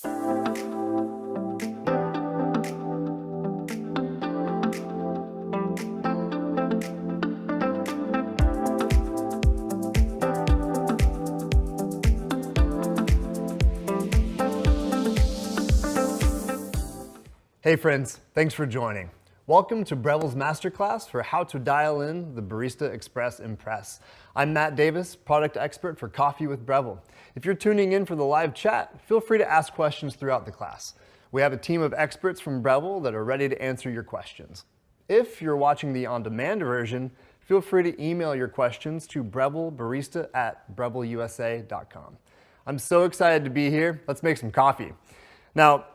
Hey friends, thanks for joining. Welcome to Breville's Masterclass for how to dial in the Barista Express Impress. I'm Matt Davis, product expert for Coffee with Breville. If you're tuning in for the live chat, feel free to ask questions throughout the class. We have a team of experts from Breville that are ready to answer your questions. If you're watching the on-demand version, feel free to email your questions to brevillebarista@brevilleusa.com. I'm so excited to be here. Let's make some coffee. Now,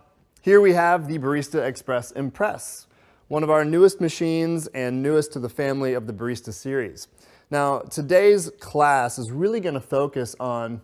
here we have the Barista Express Impress, one of our newest machines and newest to the family of the Barista series. Now, today's class is really going to focus on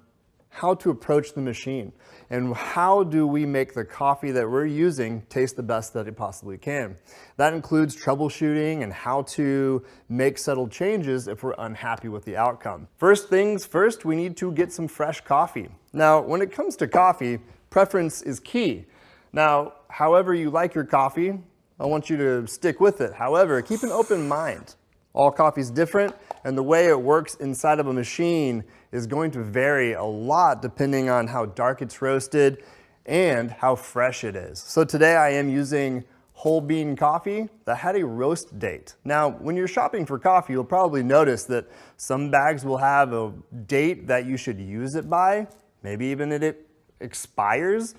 how to approach the machine and how do we make the coffee that we're using taste the best that it possibly can. That includes troubleshooting and how to make subtle changes if we're unhappy with the outcome. First things first, we need to get some fresh coffee. Now, when it comes to coffee, preference is key. Now, however you like your coffee, I want you to stick with it. However, keep an open mind. All coffee is different, and the way it works inside of a machine is going to vary a lot depending on how dark it's roasted and how fresh it is. So today I am using whole bean coffee that had a roast date. Now, when you're shopping for coffee, you'll probably notice that some bags will have a date that you should use it by, maybe even it expires.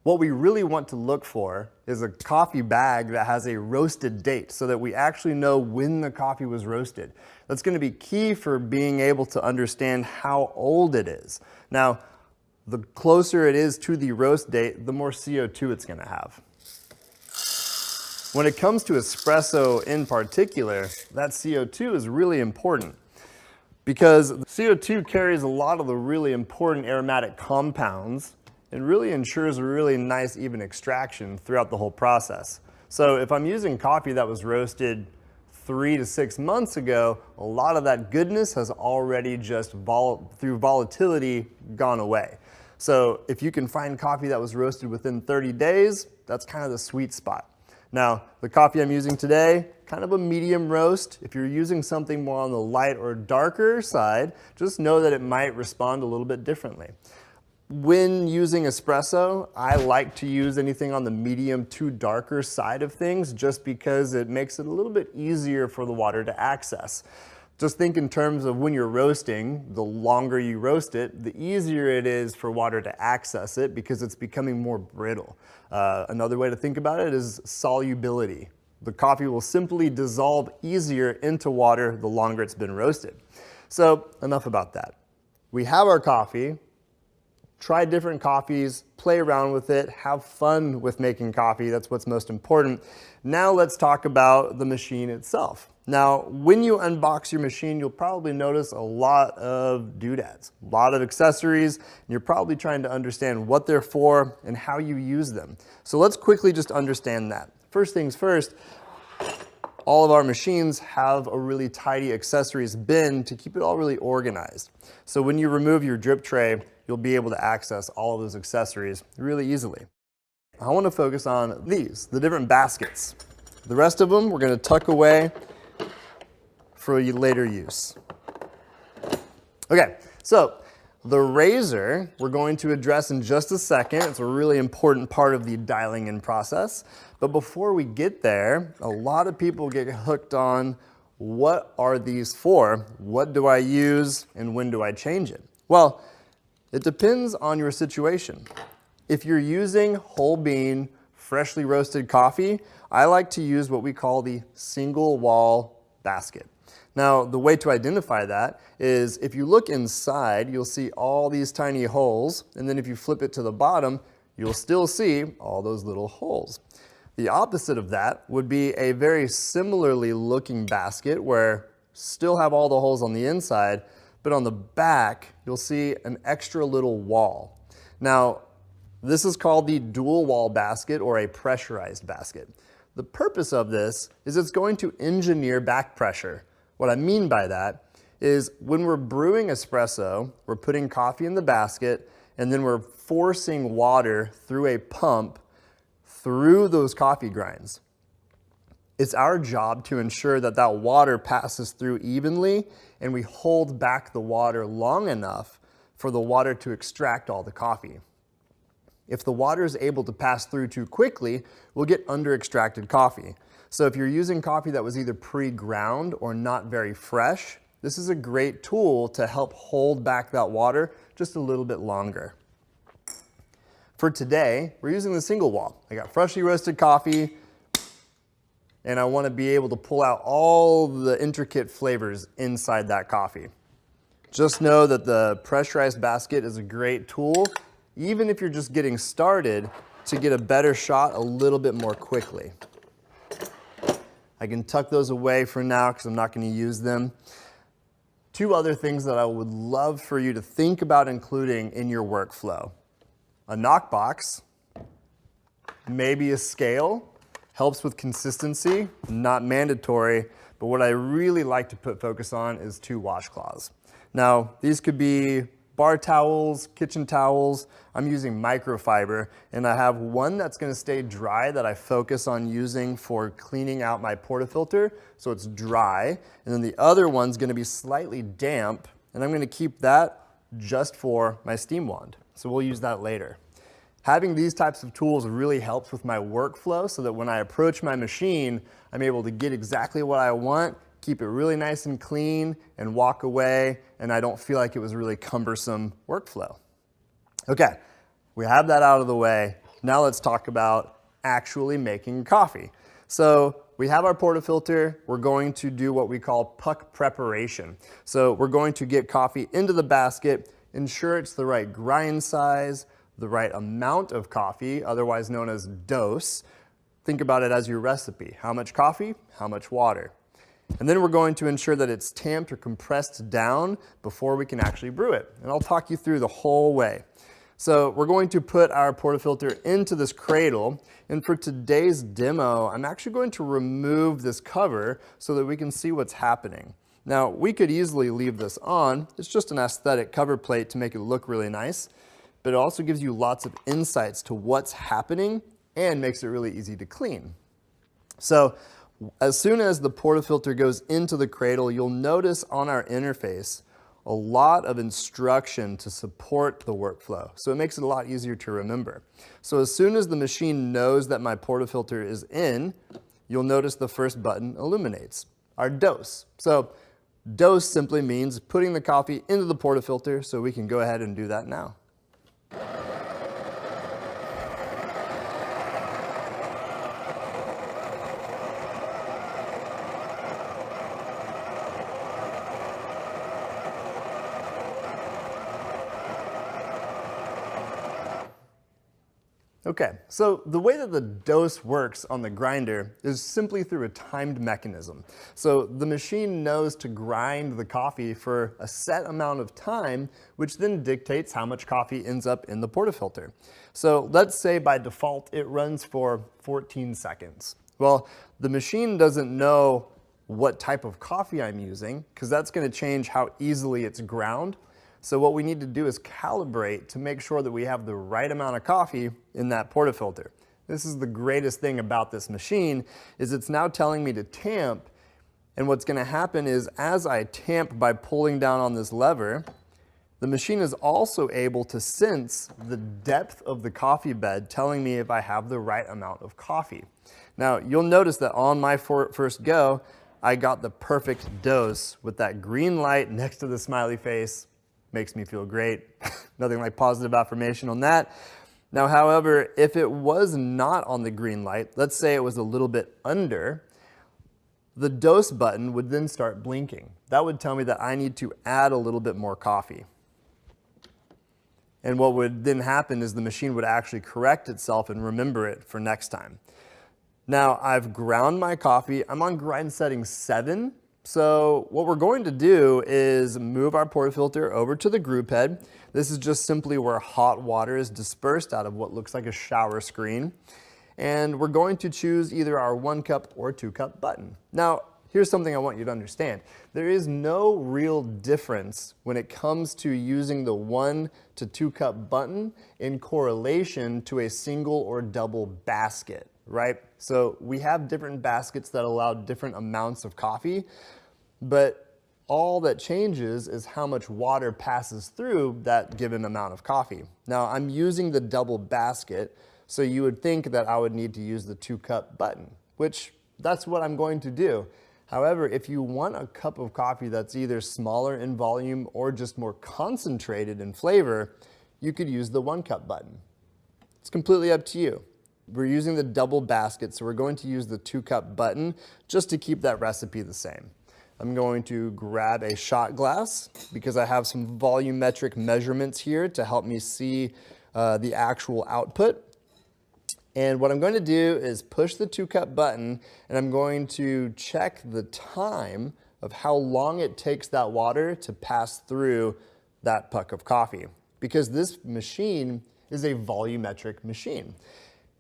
What we really want to look for is a coffee bag that has a roasted date so that we actually know when the coffee was roasted. That's going to be key for being able to understand how old it is. Now, the closer it is to the roast date, the more CO2 it's going to have. When it comes to espresso in particular, that CO2 is really important because CO2 carries a lot of the really important aromatic compounds and really ensures a really nice even extraction throughout the whole process. So if I'm using coffee that was roasted 3 to 6 months ago, a lot of that goodness has already just through volatility gone away. So if you can find coffee that was roasted within 30 days, that's kind of the sweet spot. Now, the coffee I'm using today, kind of a medium roast. If you're using something more on the light or darker side, just know that it might respond a little bit differently. When using espresso, I like to use anything on the medium to darker side of things just because it makes it a little bit easier for the water to access. Just think in terms of when you're roasting, the longer you roast it, the easier it is for water to access it because it's becoming more brittle. Another way to think about it is solubility. The coffee will simply dissolve easier into water the longer it's been roasted. So enough about that. We have our coffee. Try different coffees, play around with it, have fun with making coffee. That's what's most important. Now let's talk about the machine itself. Now, when you unbox your machine, you'll probably notice a lot of doodads, a lot of accessories, and you're probably trying to understand what they're for and how you use them. So let's quickly just understand that. First things first, all of our machines have a really tidy accessories bin to keep it all really organized. So when you remove your drip tray, you'll be able to access all of those accessories really easily. I want to focus on these, the different baskets. The rest of them we're going to tuck away for later use. Okay, so the razor we're going to address in just a second. It's a really important part of the dialing in process. But before we get there, a lot of people get hooked on what are these for? What do I use and when do I change it? Well, it depends on your situation. If you're using whole bean, freshly roasted coffee, I like to use what we call the single wall basket. Now, the way to identify that is if you look inside, you'll see all these tiny holes, and then if you flip it to the bottom, you'll still see all those little holes. The opposite of that would be a very similarly looking basket where still have all the holes on the inside, but on the back, you'll see an extra little wall. Now, this is called the dual wall basket or a pressurized basket. The purpose of this is it's going to engineer back pressure. What I mean by that is when we're brewing espresso, we're putting coffee in the basket, and then we're forcing water through a pump through those coffee grinds. It's our job to ensure that that water passes through evenly and we hold back the water long enough for the water to extract all the coffee. If the water is able to pass through too quickly, we'll get under-extracted coffee. So if you're using coffee that was either pre-ground or not very fresh, this is a great tool to help hold back that water just a little bit longer. For today, we're using the single wall. I got freshly roasted coffee, and I want to be able to pull out all the intricate flavors inside that coffee. Just know that the pressurized basket is a great tool, even if you're just getting started, to get a better shot a little bit more quickly. I can tuck those away for now because I'm not going to use them. Two other things that I would love for you to think about including in your workflow. A knockbox, maybe a scale, helps with consistency, not mandatory, but what I really like to put focus on is 2 washcloths. Now, these could be bar towels, kitchen towels. I'm using microfiber, and I have one that's gonna stay dry that I focus on using for cleaning out my portafilter, so it's dry. And then the other one's gonna be slightly damp, and I'm gonna keep that just for my steam wand. So we'll use that later. Having these types of tools really helps with my workflow so that when I approach my machine, I'm able to get exactly what I want, keep it really nice and clean, and walk away, and I don't feel like it was a really cumbersome workflow. Okay, we have that out of the way. Now let's talk about actually making coffee. So we have our portafilter. We're going to do what we call puck preparation. So we're going to get coffee into the basket, ensure it's the right grind size, the right amount of coffee, otherwise known as dose. Think about it as your recipe. How much coffee, how much water. And then we're going to ensure that it's tamped or compressed down before we can actually brew it. And I'll talk you through the whole way. So we're going to put our portafilter into this cradle. And for today's demo, I'm actually going to remove this cover so that we can see what's happening. Now, we could easily leave this on. It's just an aesthetic cover plate to make it look really nice. But it also gives you lots of insights to what's happening and makes it really easy to clean. So as soon as the portafilter goes into the cradle, you'll notice on our interface a lot of instruction to support the workflow. So it makes it a lot easier to remember. So as soon as the machine knows that my portafilter is in, you'll notice the first button illuminates, our dose. So dose simply means putting the coffee into the portafilter, so we can go ahead and do that now. Okay, so the way that the dose works on the grinder is simply through a timed mechanism. So the machine knows to grind the coffee for a set amount of time, which then dictates how much coffee ends up in the portafilter. So let's say by default it runs for 14 seconds. Well, the machine doesn't know what type of coffee I'm using, because that's going to change how easily it's ground. So what we need to do is calibrate to make sure that we have the right amount of coffee in that portafilter. This is the greatest thing about this machine, is it's now telling me to tamp, and what's going to happen is as I tamp by pulling down on this lever, the machine is also able to sense the depth of the coffee bed, telling me if I have the right amount of coffee. Now you'll notice that on my first go, I got the perfect dose with that green light next to the smiley face. Makes me feel great. Nothing like positive affirmation on that. Now, however, if it was not on the green light, let's say it was a little bit under, the dose button would then start blinking. That would tell me that I need to add a little bit more coffee. And what would then happen is the machine would actually correct itself and remember it for next time. Now, I've ground my coffee. I'm on grind setting 7. So what we're going to do is move our portafilter over to the group head. This is just simply where hot water is dispersed out of what looks like a shower screen. And we're going to choose either our 1 cup or 2 cup button. Now, here's something I want you to understand. There is no real difference when it comes to using the 1 to 2 cup button in correlation to a single or double basket, right? So we have different baskets that allow different amounts of coffee, but all that changes is how much water passes through that given amount of coffee. Now I'm using the double basket, so you would think that I would need to use the 2 cup button, which that's what I'm going to do. However, if you want a cup of coffee that's either smaller in volume or just more concentrated in flavor, you could use the 1 cup button. It's completely up to you. We're using the double basket, so we're going to use the 2 cup button just to keep that recipe the same. I'm going to grab a shot glass because I have some volumetric measurements here to help me see the actual output. And what I'm going to do is push the 2 cup button, and I'm going to check the time of how long it takes that water to pass through that puck of coffee, because this machine is a volumetric machine.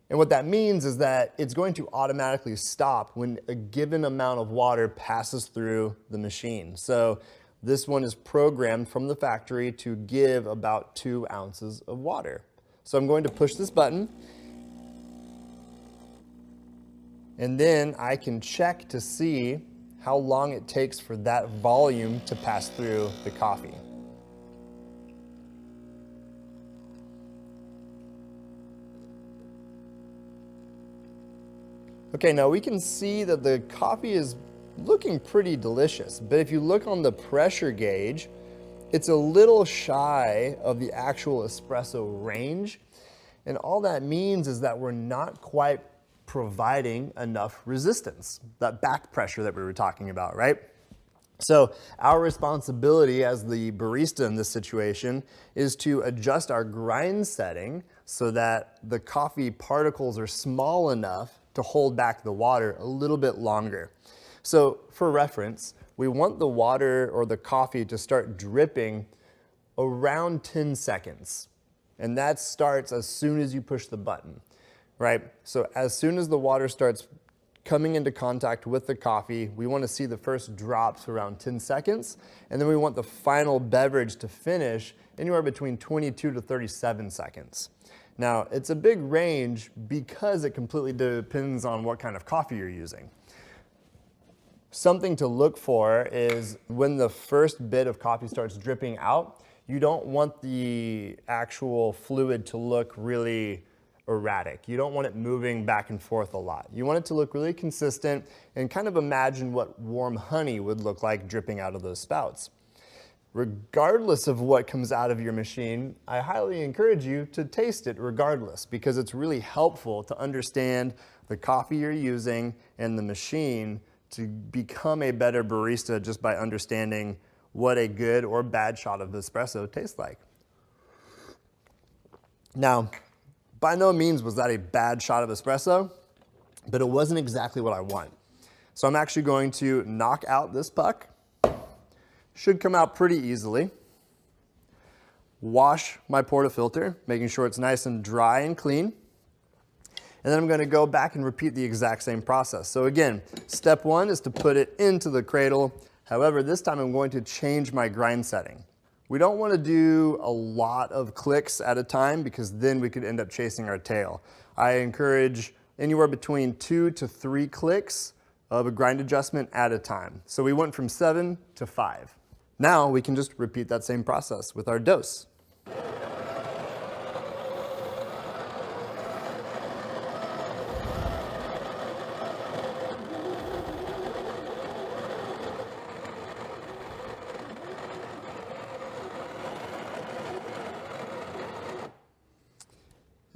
And what that means is that it's going to automatically stop when a given amount of water passes through the machine. So this one is programmed from the factory to give about 2 ounces of water. So I'm going to push this button, and then I can check to see how long it takes for that volume to pass through the coffee. Okay, now we can see that the coffee is looking pretty delicious, but if you look on the pressure gauge, it's a little shy of the actual espresso range. And all that means is that we're not quite providing enough resistance, that back pressure that we were talking about, right? So our responsibility as the barista in this situation is to adjust our grind setting so that the coffee particles are small enough to hold back the water a little bit longer. So for reference, we want the water or the coffee to start dripping around 10 seconds. And that starts as soon as you push the button, right? So as soon as the water starts coming into contact with the coffee, we want to see the first drops around 10 seconds, and then we want the final beverage to finish anywhere between 22 to 37 seconds. Now, it's a big range because it completely depends on what kind of coffee you're using. Something to look for is when the first bit of coffee starts dripping out, you don't want the actual fluid to look really erratic. You don't want it moving back and forth a lot. You want it to look really consistent and kind of imagine what warm honey would look like dripping out of those spouts. Regardless of what comes out of your machine, I highly encourage you to taste it regardless, because it's really helpful to understand the coffee you're using and the machine to become a better barista just by understanding what a good or bad shot of espresso tastes like. Now, by no means was that a bad shot of espresso, but it wasn't exactly what I want. So I'm actually going to knock out this puck. Should come out pretty easily. Wash my portafilter, making sure it's nice and dry and clean. And then I'm going to go back and repeat the exact same process. So again, step 1 is to put it into the cradle. However, this time I'm going to change my grind setting. We don't want to do a lot of clicks at a time because then we could end up chasing our tail. I encourage anywhere between 2 to 3 clicks of a grind adjustment at a time. So we went from 7 to 5. Now we can just repeat that same process with our dose.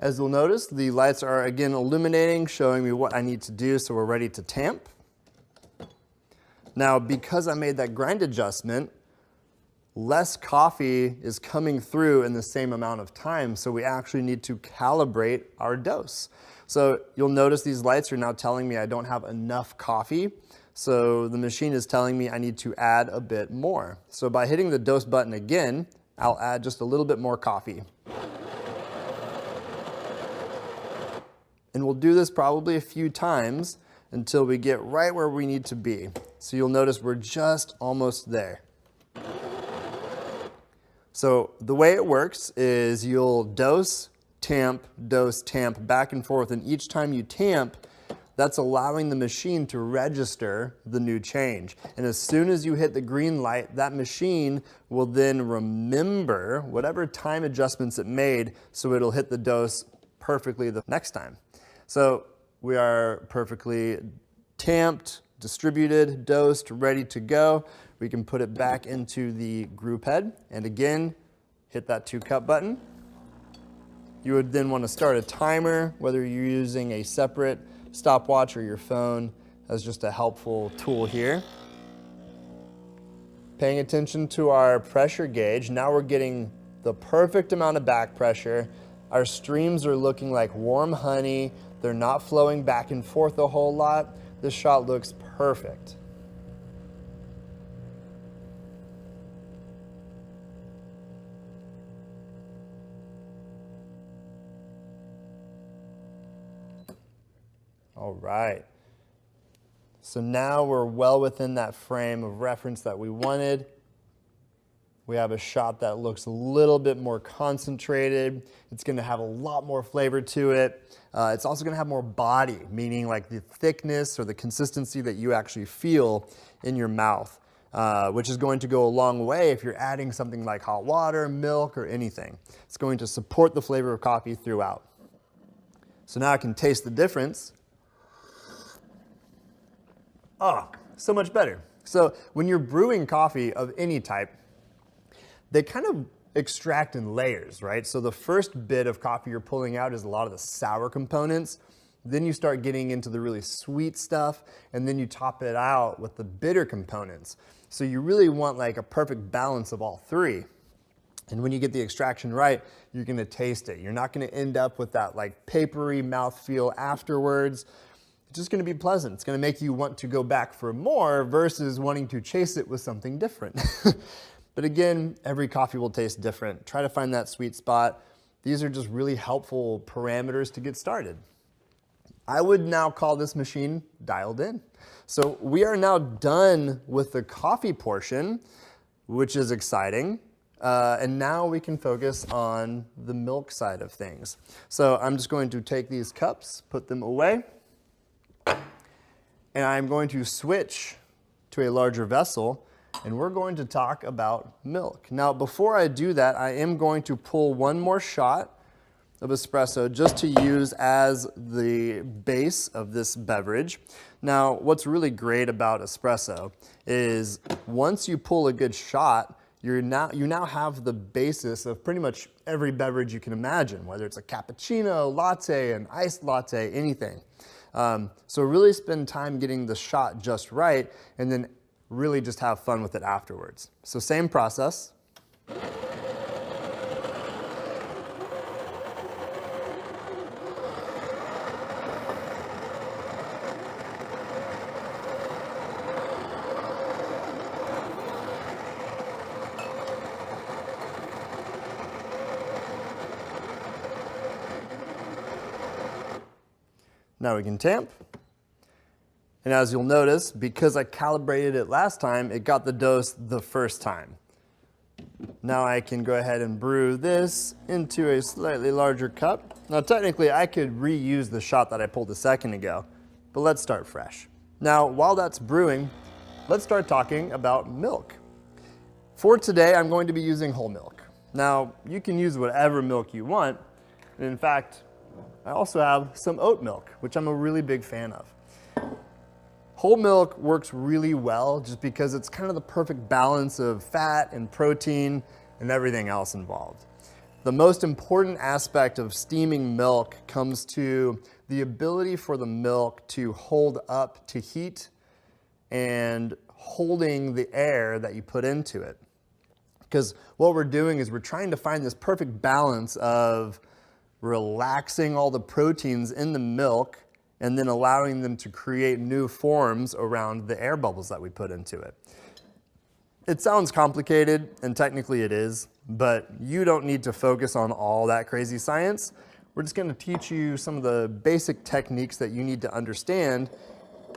As you'll notice, the lights are again illuminating, showing me what I need to do, so we're ready to tamp. Now, because I made that grind adjustment, less coffee is coming through in the same amount of time, so we actually need to calibrate our dose. So you'll notice these lights are now telling me I don't have enough coffee, so the machine is telling me I need to add a bit more. So by hitting the dose button again, I'll add just a little bit more coffee. And we'll do this probably a few times until we get right where we need to be. So you'll notice we're just almost there. So the way it works is you'll dose, tamp, back and forth, and each time you tamp, that's allowing the machine to register the new change. And as soon as you hit the green light, that machine will then remember whatever time adjustments it made, so it'll hit the dose perfectly the next time. So we are perfectly tamped, distributed, dosed, ready to go. We can put it back into the group head, and again, hit that 2-cup button. You would then want to start a timer, whether you're using a separate stopwatch or your phone as just a helpful tool here. Paying attention to our pressure gauge, now we're getting the perfect amount of back pressure. Our streams are looking like warm honey. They're not flowing back and forth a whole lot. This shot looks perfect. All right. So now we're well within that frame of reference that we wanted. We have a shot that looks a little bit more concentrated. It's going to have a lot more flavor to it. It's also going to have more body, meaning like the thickness or the consistency that you actually feel in your mouth, which is going to go a long way if you're adding something like hot water, milk, or anything. It's going to support the flavor of coffee throughout. So now I can taste the difference. Oh, so much better. So when you're brewing coffee of any type, they kind of extract in layers, right? So the first bit of coffee you're pulling out is a lot of the sour components. Then you start getting into the really sweet stuff, and then you top it out with the bitter components. So you really want like a perfect balance of all three. And when you get the extraction right, you're gonna taste it. You're not gonna end up with that like papery mouthfeel afterwards. It's just gonna be pleasant. It's gonna make you want to go back for more versus wanting to chase it with something different. But again, every coffee will taste different. Try to find that sweet spot. These are just really helpful parameters to get started. I would now call this machine dialed in. So we are now done with the coffee portion, which is exciting. And now we can focus on the milk side of things. So I'm just going to take these cups, put them away, and I'm going to switch to a larger vessel, and we're going to talk about milk. Now, before I do that, I am going to pull one more shot of espresso just to use as the base of this beverage. Now, what's really great about espresso is once you pull a good shot, you now have the basis of pretty much every beverage you can imagine, whether it's a cappuccino, latte, an iced latte, anything. So really spend time getting the shot just right, and then really just have fun with it afterwards. So same process. Now we can tamp. And as you'll notice, because I calibrated it last time, it got the dose the first time. Now I can go ahead and brew this into a slightly larger cup. Now technically I could reuse the shot that I pulled a second ago, but let's start fresh. Now while that's brewing, let's start talking about milk. For today, I'm going to be using whole milk. Now you can use whatever milk you want. And in fact, I also have some oat milk, which I'm a really big fan of. Whole milk works really well just because it's kind of the perfect balance of fat and protein and everything else involved. The most important aspect of steaming milk comes to the ability for the milk to hold up to heat and holding the air that you put into it. Because what we're doing is we're trying to find this perfect balance of relaxing all the proteins in the milk and then allowing them to create new forms around the air bubbles that we put into it. It sounds complicated, and technically it is, but you don't need to focus on all that crazy science. We're just gonna teach you some of the basic techniques that you need to understand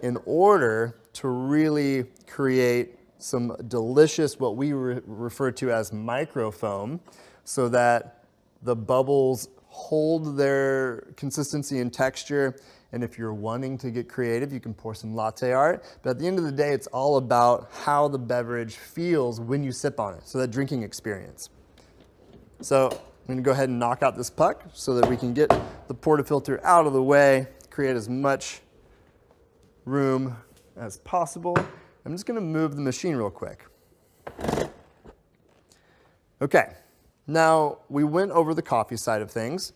in order to really create some delicious, what we refer to as microfoam, so that the bubbles hold their consistency and texture. And if you're wanting to get creative, you can pour some latte art. But at the end of the day, it's all about how the beverage feels when you sip on it, so that drinking experience. So I'm gonna go ahead and knock out this puck so that we can get the portafilter out of the way, create as much room as possible. I'm just gonna move the machine real quick. Okay, now we went over the coffee side of things,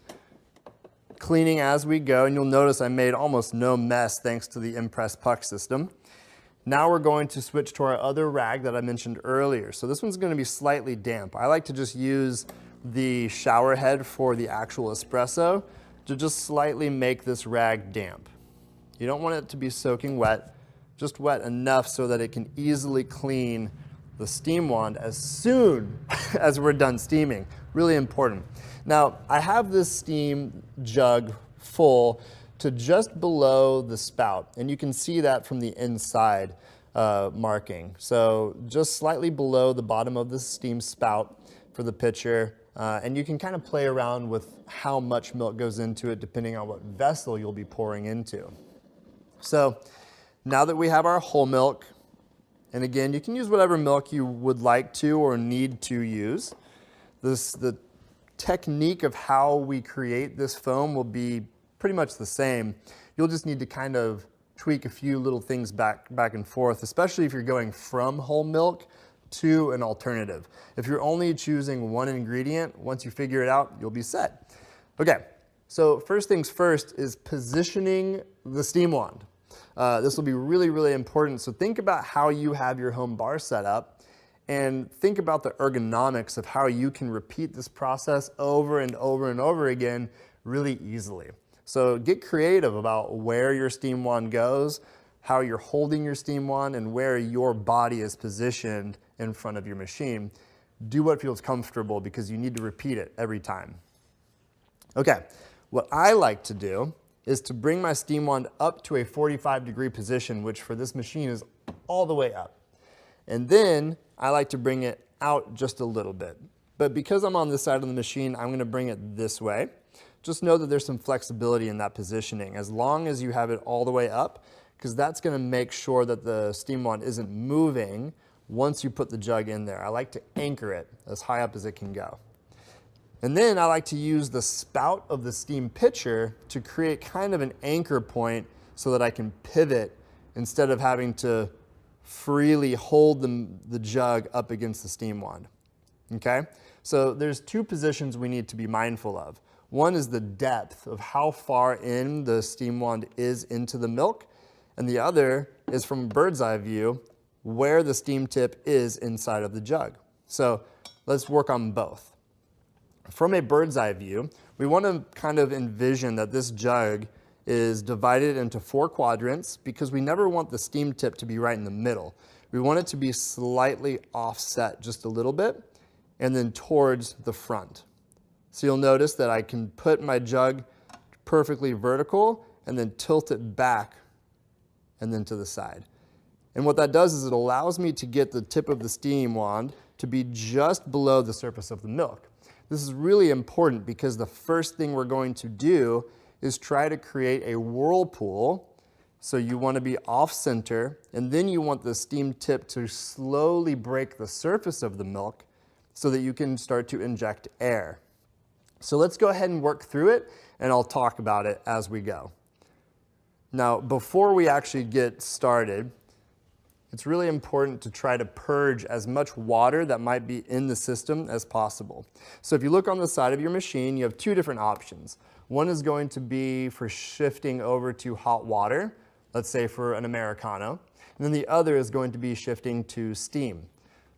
cleaning as we go, and you'll notice I made almost no mess thanks to the Impress puck system. Now we're going to switch to our other rag that I mentioned earlier. So this one's gonna be slightly damp. I like to just use the shower head for the actual espresso to just slightly make this rag damp. You don't want it to be soaking wet, just wet enough so that it can easily clean the steam wand as soon as we're done steaming. Really important. Now, I have this steam jug full to just below the spout, and you can see that from the inside marking. So just slightly below the bottom of the steam spout for the pitcher, and you can kind of play around with how much milk goes into it depending on what vessel you'll be pouring into. So now that we have our whole milk, and again, you can use whatever milk you would like to or need to use. The technique of how we create this foam will be pretty much the same. You'll just need to kind of tweak a few little things back and forth, especially if you're going from whole milk to an alternative. If you're only choosing one ingredient, once you figure it out, you'll be set. Okay, so first things first is positioning the steam wand. This will be really, really important. So think about how you have your home bar set up, and think about the ergonomics of how you can repeat this process over and over and over again really easily. So get creative about where your steam wand goes, how you're holding your steam wand, and where your body is positioned in front of your machine. Do what feels comfortable because you need to repeat it every time. Okay, what I like to do is to bring my steam wand up to a 45-degree position, which for this machine is all the way up. And then I like to bring it out just a little bit. But because I'm on this side of the machine, I'm gonna bring it this way. Just know that there's some flexibility in that positioning, as long as you have it all the way up, because that's gonna make sure that the steam wand isn't moving once you put the jug in there. I like to anchor it as high up as it can go. And then I like to use the spout of the steam pitcher to create kind of an anchor point so that I can pivot instead of having to freely hold the jug up against the steam wand, okay? So there's two positions we need to be mindful of. One is the depth of how far in the steam wand is into the milk, and the other is from a bird's eye view where the steam tip is inside of the jug. So let's work on both. From a bird's eye view, we want to kind of envision that this jug is divided into 4 quadrants because we never want the steam tip to be right in the middle. We want it to be slightly offset just a little bit and then towards the front. So you'll notice that I can put my jug perfectly vertical and then tilt it back and then to the side. And what that does is it allows me to get the tip of the steam wand to be just below the surface of the milk. This is really important because the first thing we're going to do is try to create a whirlpool. So you want to be off center, and then you want the steam tip to slowly break the surface of the milk so that you can start to inject air. So let's go ahead and work through it, and I'll talk about it as we go. Now, before we actually get started, it's really important to try to purge as much water that might be in the system as possible. So if you look on the side of your machine, you have 2 different options. One is going to be for shifting over to hot water, let's say for an Americano, and then the other is going to be shifting to steam.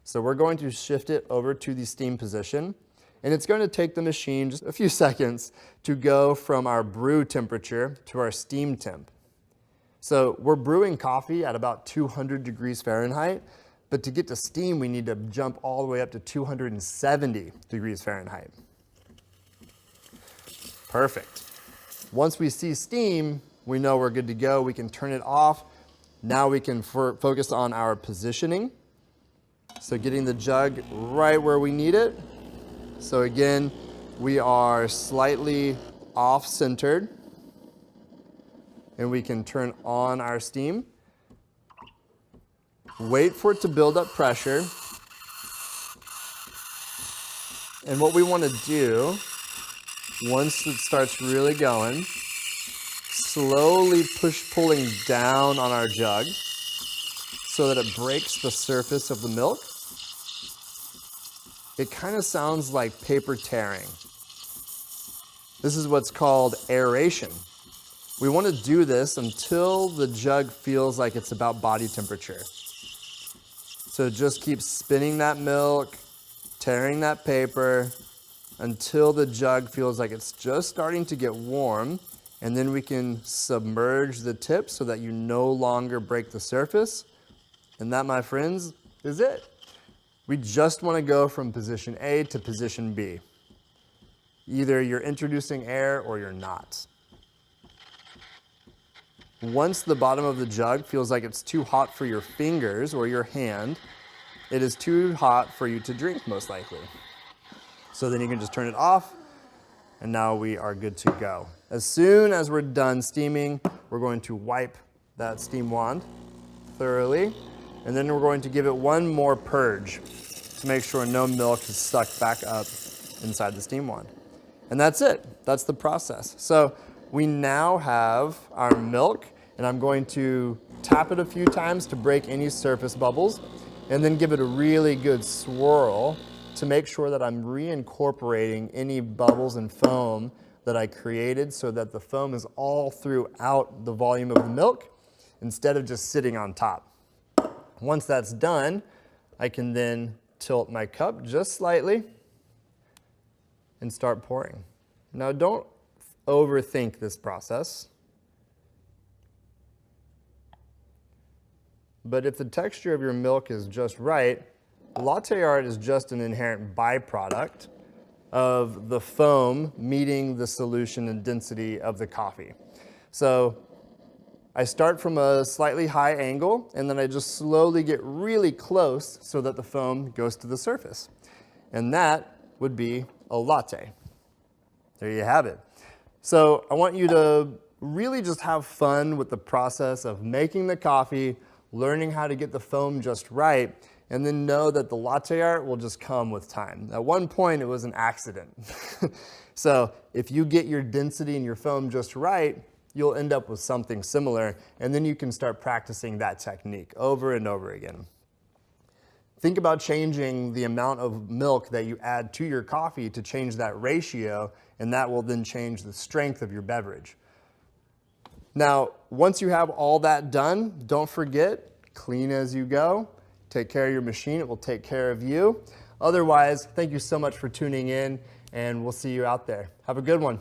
So we're going to shift it over to the steam position, and it's going to take the machine just a few seconds to go from our brew temperature to our steam temp. So we're brewing coffee at about 200 degrees Fahrenheit, but to get to steam, we need to jump all the way up to 270 degrees Fahrenheit. Perfect. Once we see steam, we know we're good to go. We can turn it off, Now we can focus on our positioning. So getting the jug right where we need it. So again, we are slightly off-centered, and we can turn on our steam. Wait for it to build up pressure. And what we want to do, once it starts really going, slowly pulling down on our jug so that it breaks the surface of the milk. It kind of sounds like paper tearing. This is what's called aeration. We want to do this until the jug feels like it's about body temperature. So just keep spinning that milk, tearing that paper, until the jug feels like it's just starting to get warm, and then we can submerge the tip so that you no longer break the surface. And that, my friends, is it. We just want to go from position A to position B. Either you're introducing air or you're not. Once the bottom of the jug feels like it's too hot for your fingers or your hand, it is too hot for you to drink, most likely. So then you can just turn it off, and now we are good to go. As soon as we're done steaming, we're going to wipe that steam wand thoroughly, and then we're going to give it one more purge to make sure no milk is stuck back up inside the steam wand. And that's it. That's the process. So we now have our milk, and I'm going to tap it a few times to break any surface bubbles, and then give it a really good swirl to make sure that I'm reincorporating any bubbles and foam that I created, so that the foam is all throughout the volume of the milk instead of just sitting on top. Once that's done, I can then tilt my cup just slightly and start pouring. Now, don't overthink this process. But if the texture of your milk is just right, latte art is just an inherent byproduct of the foam meeting the solution and density of the coffee. So I start from a slightly high angle, and then I just slowly get really close so that the foam goes to the surface. And that would be a latte. There you have it. So I want you to really just have fun with the process of making the coffee, learning how to get the foam just right, and then know that the latte art will just come with time. At one point, it was an accident. So if you get your density and your foam just right, you'll end up with something similar, and then you can start practicing that technique over and over again. Think about changing the amount of milk that you add to your coffee to change that ratio, and that will then change the strength of your beverage. Now, once you have all that done, don't forget, clean as you go. Take care of your machine, it will take care of you. Otherwise, thank you so much for tuning in, and we'll see you out there. Have a good one.